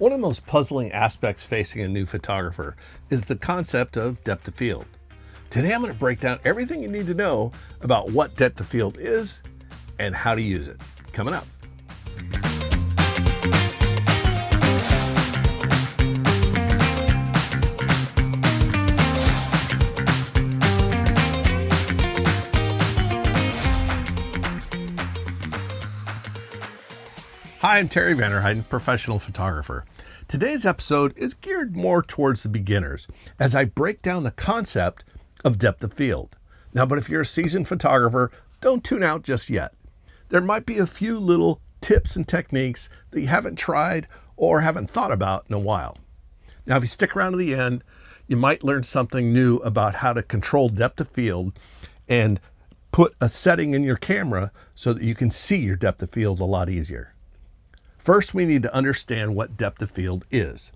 One of the most puzzling aspects facing a new photographer is the concept of depth of field. Today I'm going to break down everything you need to know about what depth of field is and how to use it. Coming up. Hi, I'm Terry Vanderheiden, professional photographer. Today's episode is geared more towards the beginners as I break down the concept of depth of field. Now, but if you're a seasoned photographer, don't tune out just yet. There might be a few little tips and techniques that you haven't tried or haven't thought about in a while. Now, if you stick around to the end, you might learn something new about how to control depth of field and put a setting in your camera so that you can see your depth of field a lot easier. First, we need to understand what depth of field is.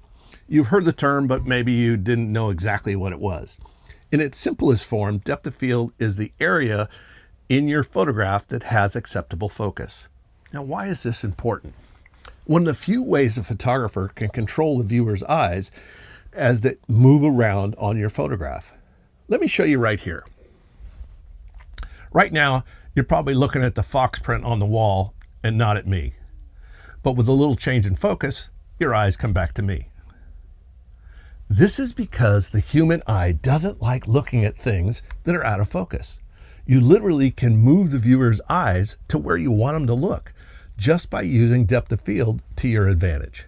You've heard the term, but maybe you didn't know exactly what it was. In its simplest form, depth of field is the area in your photograph that has acceptable focus. Now, why is this important? One of the few ways a photographer can control the viewer's eyes as they move around on your photograph. Let me show you right here. Right now, you're probably looking at the fox print on the wall and not at me. But with a little change in focus, your eyes come back to me. This is because the human eye doesn't like looking at things that are out of focus. You literally can move the viewer's eyes to where you want them to look just by using depth of field to your advantage.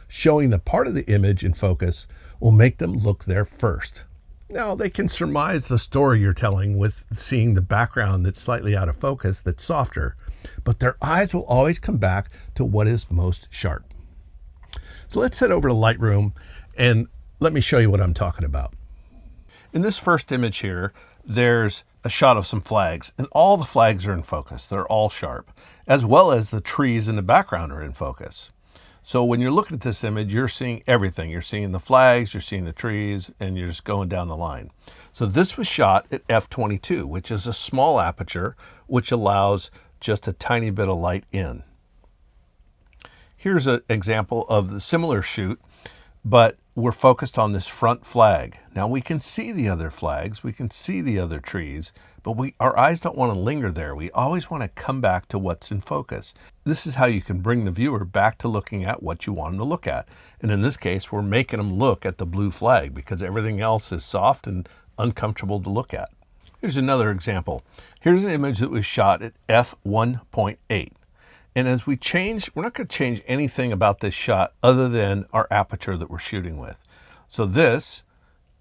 Showing the part of the image in focus will make them look there first. Now, they can surmise the story you're telling with seeing the background that's slightly out of focus that's softer, but their eyes will always come back to what is most sharp. So let's head over to Lightroom and let me show you what I'm talking about. In this first image here, there's a shot of some flags, and all the flags are in focus. They're all sharp, as well as the trees in the background are in focus. So when you're looking at this image, you're seeing everything. You're seeing the flags, you're seeing the trees, and you're just going down the line. So this was shot at f/22, which is a small aperture, which allows just a tiny bit of light in. Here's an example of the similar shoot, but we're focused on this front flag. Now we can see the other flags, we can see the other trees, but our eyes don't want to linger there. We always want to come back to what's in focus. This is how you can bring the viewer back to looking at what you want them to look at. And in this case, we're making them look at the blue flag because everything else is soft and uncomfortable to look at. Here's another example. Here's an image that was shot at f1.8. And as we change, we're not going to change anything about this shot other than our aperture that we're shooting with. So this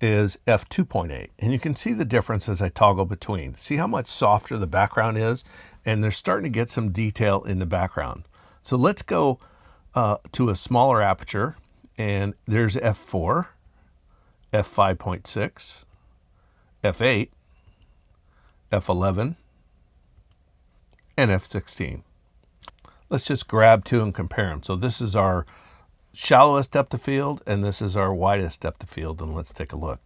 is f2.8. And you can see the difference as I toggle between. See how much softer the background is? And they're starting to get some detail in the background. So let's go to a smaller aperture. And there's f4, f5.6, f8, f11, and f16. Let's just grab two and compare them. So this is our shallowest depth of field, and this is our widest depth of field, and let's take a look.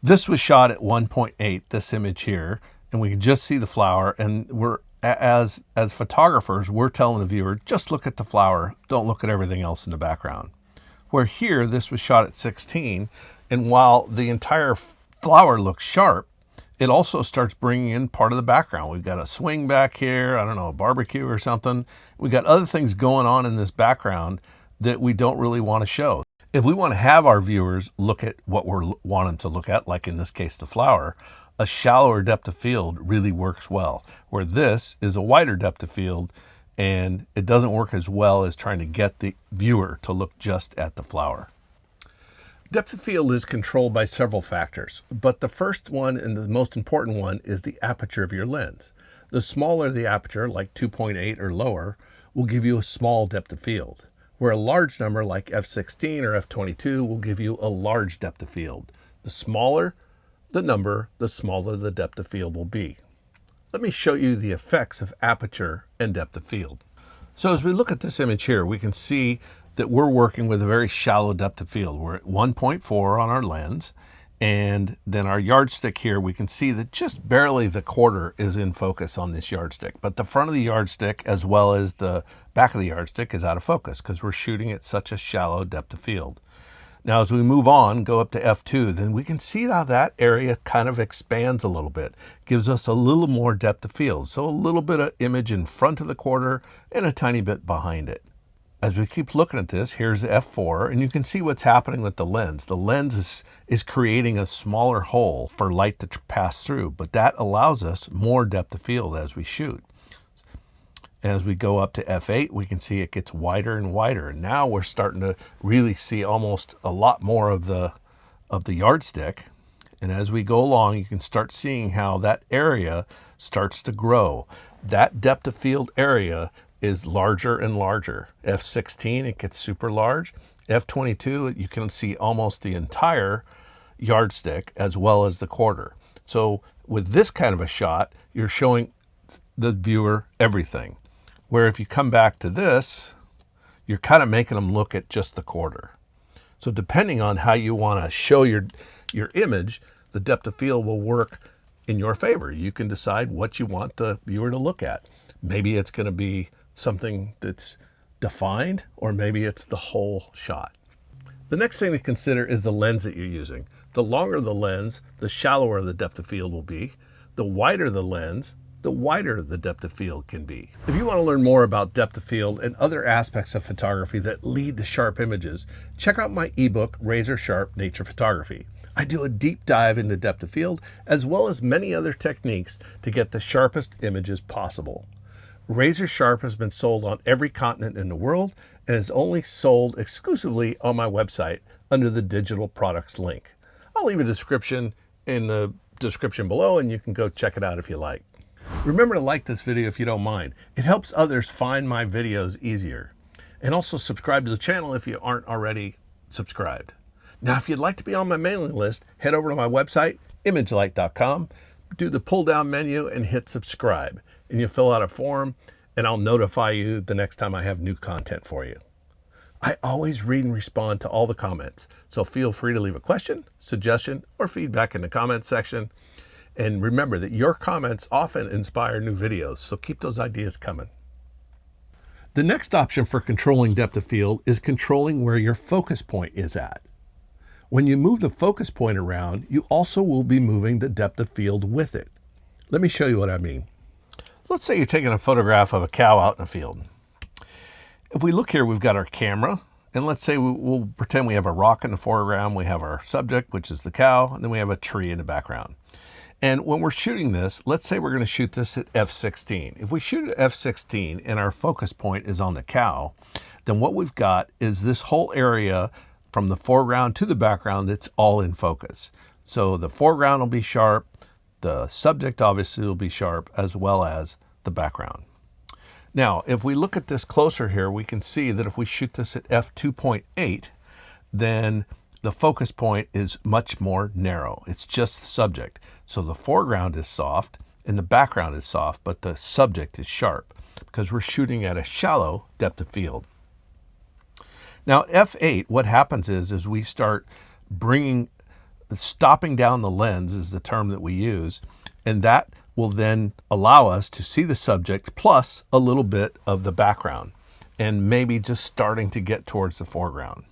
This was shot at 1.8, this image here, and we can just see the flower, and we're, as photographers, we're telling the viewer, just look at the flower, don't look at everything else in the background. Where here, this was shot at 16, and while the entire flower looks sharp, it also starts bringing in part of the background. We've got a swing back here, I don't know, a barbecue or something. We've got other things going on in this background that we don't really want to show. If we want to have our viewers look at what we want them to look at, like in this case, the flower, a shallower depth of field really works well, where this is a wider depth of field and it doesn't work as well as trying to get the viewer to look just at the flower. Depth of field is controlled by several factors, but the first one and the most important one is the aperture of your lens. The smaller the aperture, like 2.8 or lower, will give you a small depth of field, where a large number like f16 or f22 will give you a large depth of field. The smaller the number, the smaller the depth of field will be. Let me show you the effects of aperture and depth of field. So as we look at this image here, we can see that we're working with a very shallow depth of field. We're at 1.4 on our lens, and then our yardstick here, we can see that just barely the quarter is in focus on this yardstick, but the front of the yardstick as well as the back of the yardstick is out of focus because we're shooting at such a shallow depth of field. Now, as we move on, go up to f2, then we can see how that area kind of expands a little bit, gives us a little more depth of field. So a little bit of image in front of the quarter and a tiny bit behind it. As we keep looking at this, here's f4, and you can see what's happening with the lens. The lens is creating a smaller hole for light to pass through, but that allows us more depth of field as we shoot. As we go up to f8, we can see it gets wider and wider. And now we're starting to really see almost a lot more of the yardstick. And as we go along, you can start seeing how that area starts to grow. That depth of field area is larger and larger. f16, it gets super large. f22, you can see almost the entire yardstick as well as the quarter. So with this kind of a shot, you're showing the viewer everything. Where if you come back to this, you're kind of making them look at just the quarter. So depending on how you want to show your image, the depth of field will work in your favor. You can decide what you want the viewer to look at. Maybe it's going to be something that's defined, or maybe it's the whole shot. The next thing to consider is the lens that you're using. The longer the lens, the shallower the depth of field will be. The wider the lens, the wider the depth of field can be. If you want to learn more about depth of field and other aspects of photography that lead to sharp images, check out my ebook, Razor Sharp Nature Photography. I do a deep dive into depth of field, as well as many other techniques to get the sharpest images possible. Razor Sharp has been sold on every continent in the world and is only sold exclusively on my website under the digital products link. I'll leave a description in the description below, and you can go check it out if you like. Remember to like this video if you don't mind. It helps others find my videos easier. And also subscribe to the channel if you aren't already subscribed. Now, if you'd like to be on my mailing list, head over to my website, imagelight.com, do the pull down menu and hit subscribe. And you fill out a form, and I'll notify you the next time I have new content for you. I always read and respond to all the comments, so feel free to leave a question, suggestion, or feedback in the comments section. And remember that your comments often inspire new videos, so keep those ideas coming. The next option for controlling depth of field is controlling where your focus point is at. When you move the focus point around, you also will be moving the depth of field with it. Let me show you what I mean. Let's say you're taking a photograph of a cow out in the field. If we look here, we've got our camera, and let's say we'll pretend we have a rock in the foreground, we have our subject, which is the cow, and then we have a tree in the background. And when we're shooting this, let's say we're going to shoot this at f16. If we shoot at f16 and our focus point is on the cow, then what we've got is this whole area from the foreground to the background that's all in focus. So the foreground will be sharp, the subject obviously will be sharp, as well as the background. Now, if we look at this closer here, we can see that if we shoot this at f2.8, then the focus point is much more narrow. It's just the subject. So the foreground is soft and the background is soft, but the subject is sharp because we're shooting at a shallow depth of field. Now, f8, what happens is we start stopping down the lens is the term that we use, and that will then allow us to see the subject plus a little bit of the background and maybe just starting to get towards the foreground.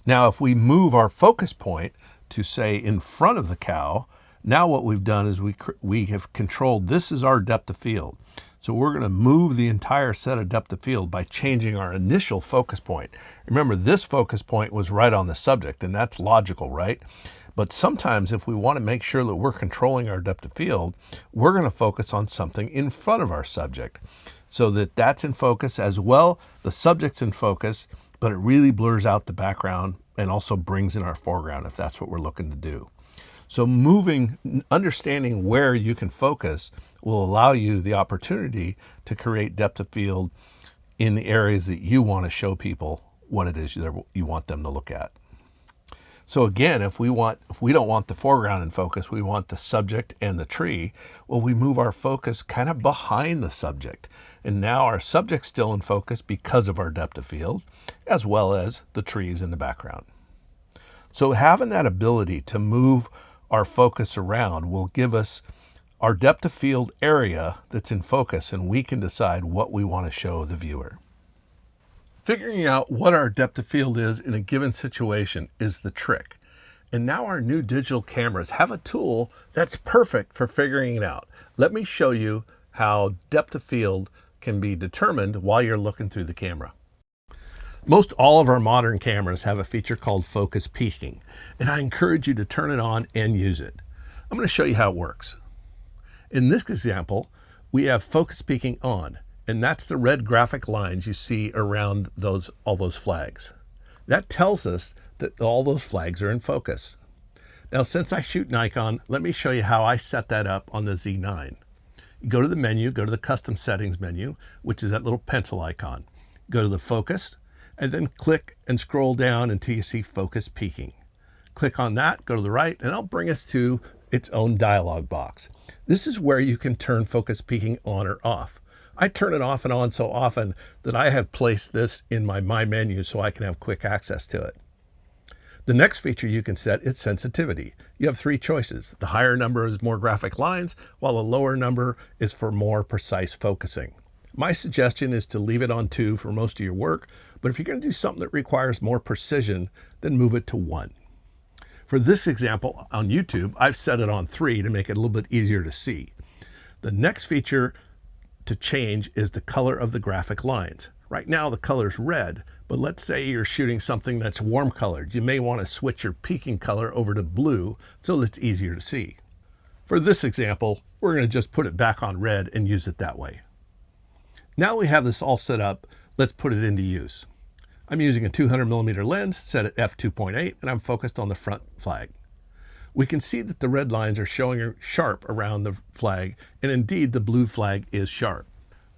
Now, if we move our focus point to say in front of the cow, now what we've done is we have controlled, this is our depth of field. So we're going to move the entire set of depth of field by changing our initial focus point. Remember, this focus point was right on the subject, and that's logical, right? But sometimes if we want to make sure that we're controlling our depth of field, we're going to focus on something in front of our subject so that that's in focus as well. The subject's in focus, but it really blurs out the background and also brings in our foreground if that's what we're looking to do. So understanding where you can focus will allow you the opportunity to create depth of field in the areas that you want to show people what it is you want them to look at. So again, if we don't want the foreground in focus, we want the subject and the tree, well, we move our focus kind of behind the subject. And now our subject's still in focus because of our depth of field, as well as the trees in the background. So having that ability to move our focus around will give us our depth of field area that's in focus, and we can decide what we want to show the viewer. Figuring out what our depth of field is in a given situation is the trick. And now our new digital cameras have a tool that's perfect for figuring it out. Let me show you how depth of field can be determined while you're looking through the camera. Most all of our modern cameras have a feature called focus peaking, and I encourage you to turn it on and use it. I'm going to show you how it works. In this example, we have focus peaking on, and that's the red graphic lines you see around all those flags. That tells us that all those flags are in focus. Now, since I shoot Nikon, let me show you how I set that up on the Z9. You go to the menu, go to the custom settings menu, which is that little pencil icon. Go to the focus, and then click and scroll down until you see focus peaking. Click on that, go to the right, and it'll bring us to its own dialog box. This is where you can turn focus peaking on or off. I turn it off and on so often that I have placed this in my menu so I can have quick access to it. The next feature you can set is sensitivity. You have three choices. The higher number is more graphic lines, while the lower number is for more precise focusing. My suggestion is to leave it on 2 for most of your work, but if you're going to do something that requires more precision, then move it to 1. For this example on YouTube, I've set it on 3 to make it a little bit easier to see. The next feature to change is the color of the graphic lines. Right now the color's red, but let's say you're shooting something that's warm colored. You may want to switch your peaking color over to blue so it's easier to see. For this example, we're going to just put it back on red and use it that way. Now we have this all set up, let's put it into use. I'm using a 200mm lens set at f2.8, and I'm focused on the front flag. We can see that the red lines are showing sharp around the flag, and indeed the blue flag is sharp.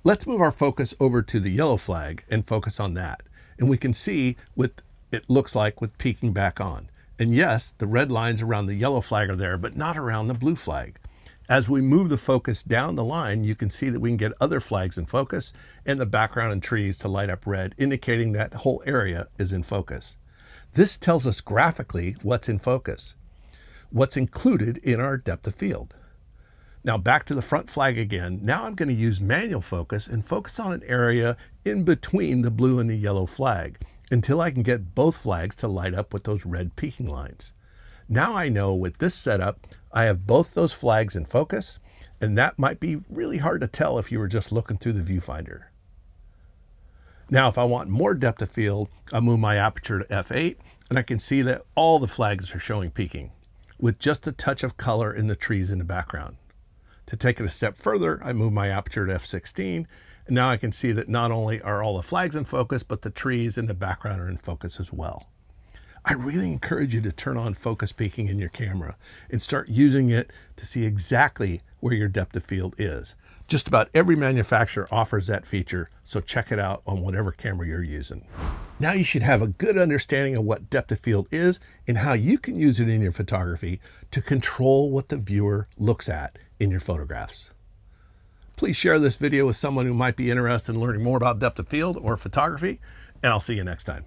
Let's move our focus over to the yellow flag and focus on that. And we can see what it looks like with peaking back on. And yes, the red lines around the yellow flag are there, but not around the blue flag. As we move the focus down the line, you can see that we can get other flags in focus and the background and trees to light up red, indicating that whole area is in focus. This tells us graphically what's in focus, what's included in our depth of field. Now back to the front flag again. Now I'm going to use manual focus and focus on an area in between the blue and the yellow flag until I can get both flags to light up with those red peaking lines. Now I know with this setup, I have both those flags in focus, and that might be really hard to tell if you were just looking through the viewfinder. Now, if I want more depth of field, I'll move my aperture to f8, and I can see that all the flags are showing peaking, with just a touch of color in the trees in the background. To take it a step further, I move my aperture to f16, and now I can see that not only are all the flags in focus, but the trees in the background are in focus as well. I really encourage you to turn on focus peaking in your camera and start using it to see exactly where your depth of field is. Just about every manufacturer offers that feature, so check it out on whatever camera you're using. Now you should have a good understanding of what depth of field is and how you can use it in your photography to control what the viewer looks at in your photographs. Please share this video with someone who might be interested in learning more about depth of field or photography, and I'll see you next time.